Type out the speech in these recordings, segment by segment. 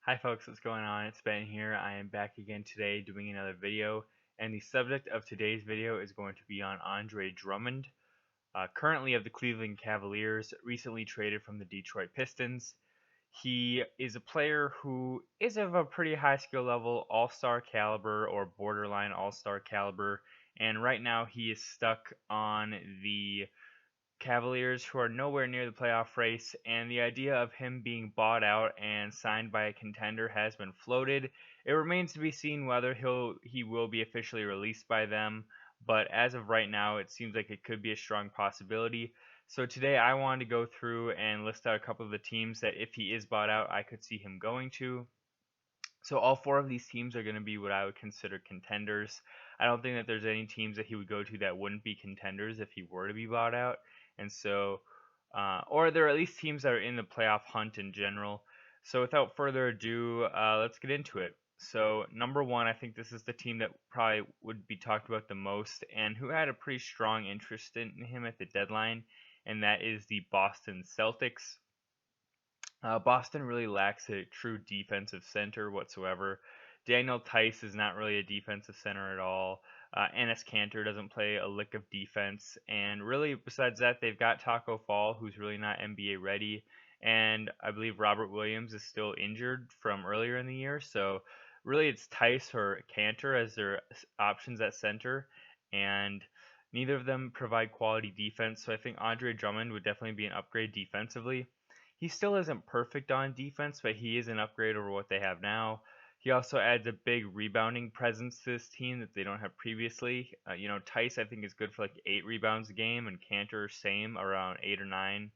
Hi folks, what's going on? It's Ben here. I am back again today doing another video, and the subject of today's video is going to be on Andre Drummond, currently of the Cleveland Cavaliers, recently traded from the Detroit Pistons. He is a player who is of a pretty high skill level, all-star caliber or borderline all-star caliber, and right now he is stuck on the Cavaliers, who are nowhere near the playoff race, and the idea of him being bought out and signed by a contender has been floated. It remains to be seen whether he will be officially released by them, but as of right now, it seems like it could be a strong possibility. So today I wanted to go through and list out a couple of the teams that if he is bought out, I could see him going to. So all four of these teams are going to be what I would consider contenders. I don't think that there's any teams that he would go to that wouldn't be contenders if he were to be bought out. And so, or there are at least teams that are in the playoff hunt in general. So without further ado, let's get into it. So number one, I think this is the team that probably would be talked about the most and who had a pretty strong interest in him at the deadline, and that is the Boston Celtics. Boston really lacks a true defensive center whatsoever. Daniel Tice is not really a defensive center at all. Enes Kanter doesn't play a lick of defense. And really, besides that, they've got Taco Fall, who's really not NBA ready. And I believe Robert Williams is still injured from earlier in the year. So really, it's Tice or Kanter as their options at center. And neither of them provide quality defense. So I think Andre Drummond would definitely be an upgrade defensively. He still isn't perfect on defense, but he is an upgrade over what they have now. He also adds a big rebounding presence to this team that they don't have previously. Tice I think is good for like 8 rebounds a game, and Cantor same around 8 or 9.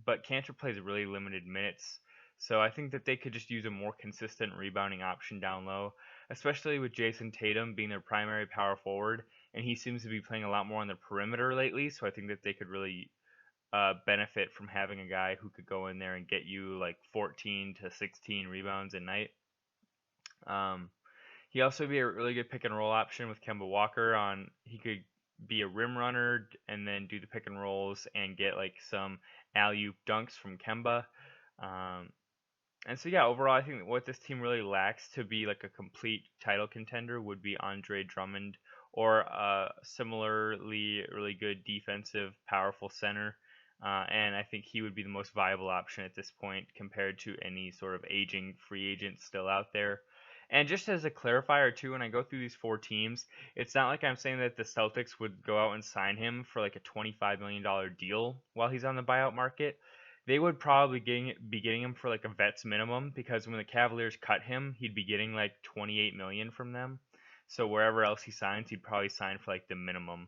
But Cantor plays really limited minutes, so I think that they could just use a more consistent rebounding option down low, especially with Jason Tatum being their primary power forward, and he seems to be playing a lot more on the perimeter lately. So I think that they could really benefit from having a guy who could go in there and get you like 14 to 16 rebounds a night. Um, he also would be a really good pick and roll option with Kemba Walker on. He could be a rim runner and then do the pick and rolls and get like some alley oop dunks from Kemba. Um, and so yeah, overall, I think what this team really lacks to be like a complete title contender would be Andre Drummond or a similarly really good defensive, powerful center. And I think he would be the most viable option at this point compared to any sort of aging free agent still out there. And just as a clarifier too, when I go through these four teams, it's not like I'm saying that the Celtics would go out and sign him for like a $25 million deal while he's on the buyout market. They would probably be getting him for like a vet's minimum, because when the Cavaliers cut him, he'd be getting like 28 million from them. So wherever else he signs, he'd probably sign for like the minimum.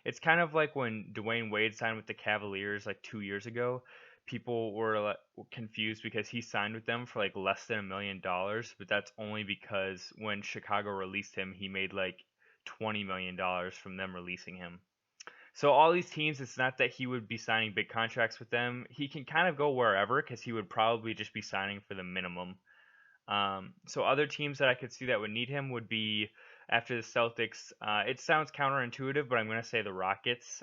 It's kind of like when Dwayne Wade signed with the Cavaliers like 2 years ago. People were confused because he signed with them for like less than $1 million, but that's only because when Chicago released him, he made like $20 million from them releasing him. So all these teams, it's not that he would be signing big contracts with them. He can kind of go wherever because he would probably just be signing for the minimum. So other teams that I could see that would need him would be after the Celtics. It sounds counterintuitive, but I'm going to say the Rockets.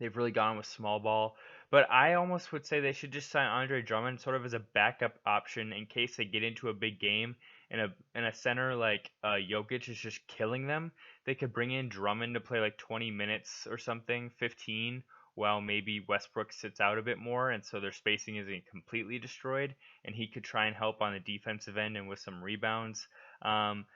They've really gone with small ball, but I almost would say they should just sign Andre Drummond sort of as a backup option in case they get into a big game and a center like Jokic is just killing them. They could bring in Drummond to play like 20 minutes or something, 15, while maybe Westbrook sits out a bit more, and so their spacing isn't completely destroyed, and he could try and help on the defensive end and with some rebounds. Um,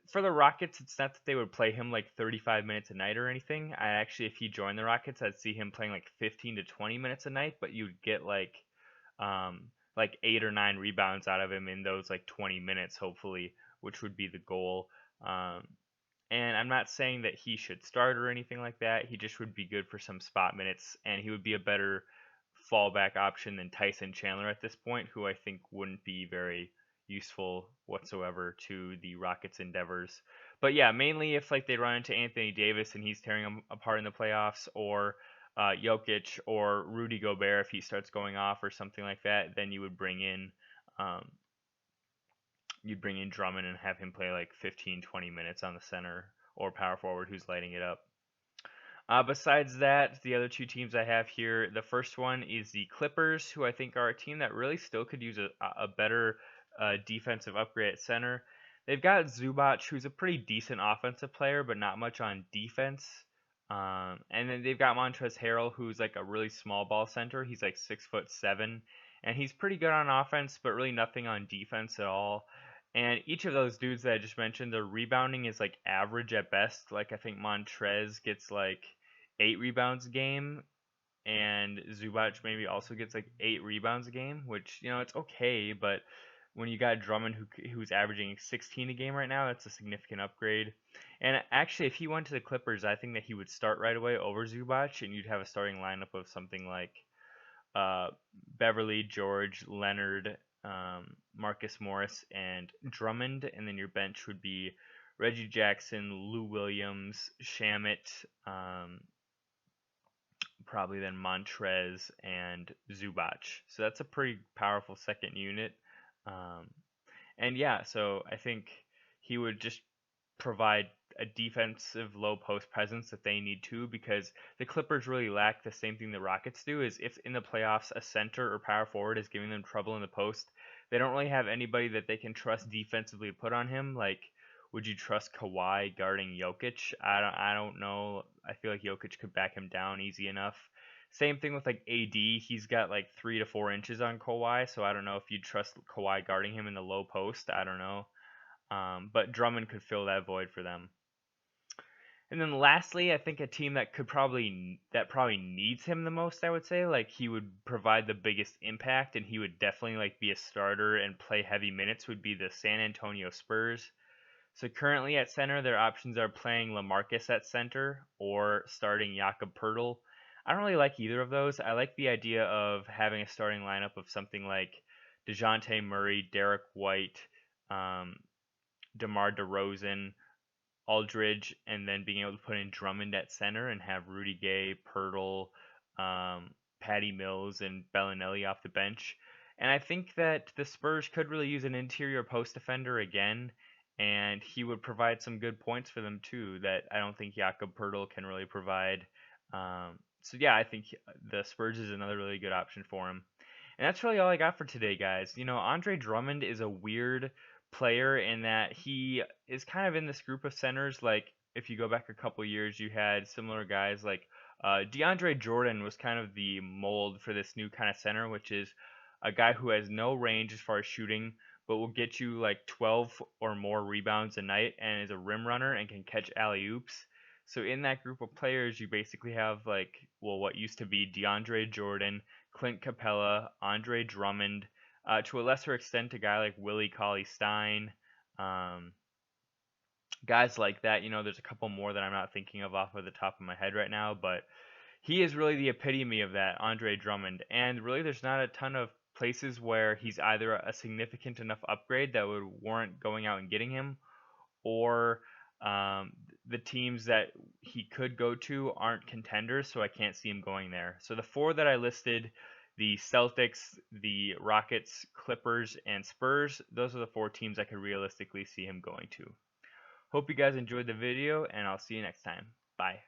for the Rockets, it's not that they would play him like 35 minutes a night or anything. I actually, if he joined the Rockets, I'd see him playing like 15 to 20 minutes a night, but you'd get like 8 or 9 rebounds out of him in those like 20 minutes, hopefully, which would be the goal. Um, and I'm not saying that he should start or anything like that. He just would be good for some spot minutes, and he would be a better fallback option than Tyson Chandler at this point, who I think wouldn't be very useful whatsoever to the Rockets' endeavors. But yeah, mainly if like they run into Anthony Davis and he's tearing them apart in the playoffs, or Jokic or Rudy Gobert if he starts going off or something like that, then um, you'd bring in Drummond and have him play like 15, 20 minutes on the center or power forward who's lighting it up. Besides that, the other two teams I have here, the first one is the Clippers, who I think are a team that really still could use a better defensive upgrade at center. They've got Zubac, who's a pretty decent offensive player, but not much on defense. And then they've got Montrezl Harrell, who's like a really small ball center. He's like 6'7", and he's pretty good on offense, but really nothing on defense at all. And each of those dudes that I just mentioned, their rebounding is like average at best. Like I think Montrez gets like 8 rebounds a game, and Zubac maybe also gets like 8 rebounds a game, which it's okay, but when you got Drummond who's averaging 16 a game right now, that's a significant upgrade. And actually, if he went to the Clippers, I think that he would start right away over Zubac, and you'd have a starting lineup of something like uh, Beverly, George, Leonard, Marcus Morris, and Drummond, and then your bench would be Reggie Jackson, Lou Williams, Shamet, probably then Montrez and Zubac. So that's a pretty powerful second unit. Um, and yeah, so I think he would just provide a defensive low post presence that they need to, because the Clippers really lack the same thing the Rockets do. Is if in the playoffs a center or power forward is giving them trouble in the post, they don't really have anybody that they can trust defensively to put on him. Like, would you trust Kawhi guarding Jokic? I don't know. I feel like Jokic could back him down easy enough. Same thing with like AD. He's got like 3 to 4 inches on Kawhi, so I don't know if you'd trust Kawhi guarding him in the low post. I don't know. But Drummond could fill that void for them. And then lastly, I think a team that probably needs him the most, I would say, like he would provide the biggest impact, and he would definitely like be a starter and play heavy minutes, would be the San Antonio Spurs. So currently at center, their options are playing LaMarcus at center or starting Jakob Poeltl. I don't really like either of those. I like the idea of having a starting lineup of something like DeJounte Murray, Derek White, um, DeMar DeRozan, Aldridge, and then being able to put in Drummond at center and have Rudy Gay, Poeltl, Patty Mills, and Bellinelli off the bench. And I think that the Spurs could really use an interior post defender again, and he would provide some good points for them too that I don't think Jakob Poeltl can really provide. So yeah, I think the Spurs is another really good option for him. And that's really all I got for today, guys. Andre Drummond is a weird player in that he is kind of in this group of centers. Like, if you go back a couple years, you had similar guys like DeAndre Jordan was kind of the mold for this new kind of center, which is a guy who has no range as far as shooting, but will get you like 12 or more rebounds a night and is a rim runner and can catch alley oops. So in that group of players, you basically have like, well, what used to be DeAndre Jordan, Clint Capella, Andre Drummond, to a lesser extent, a guy like Willie Cauley-Stein, um, guys like that. There's a couple more that I'm not thinking of off of the top of my head right now, but he is really the epitome of that, Andre Drummond. And really, there's not a ton of places where he's either a significant enough upgrade that would warrant going out and getting him, or the teams that he could go to aren't contenders, so I can't see him going there. So the four that I listed, the Celtics, the Rockets, Clippers, and Spurs, those are the four teams I could realistically see him going to. Hope you guys enjoyed the video, and I'll see you next time. Bye.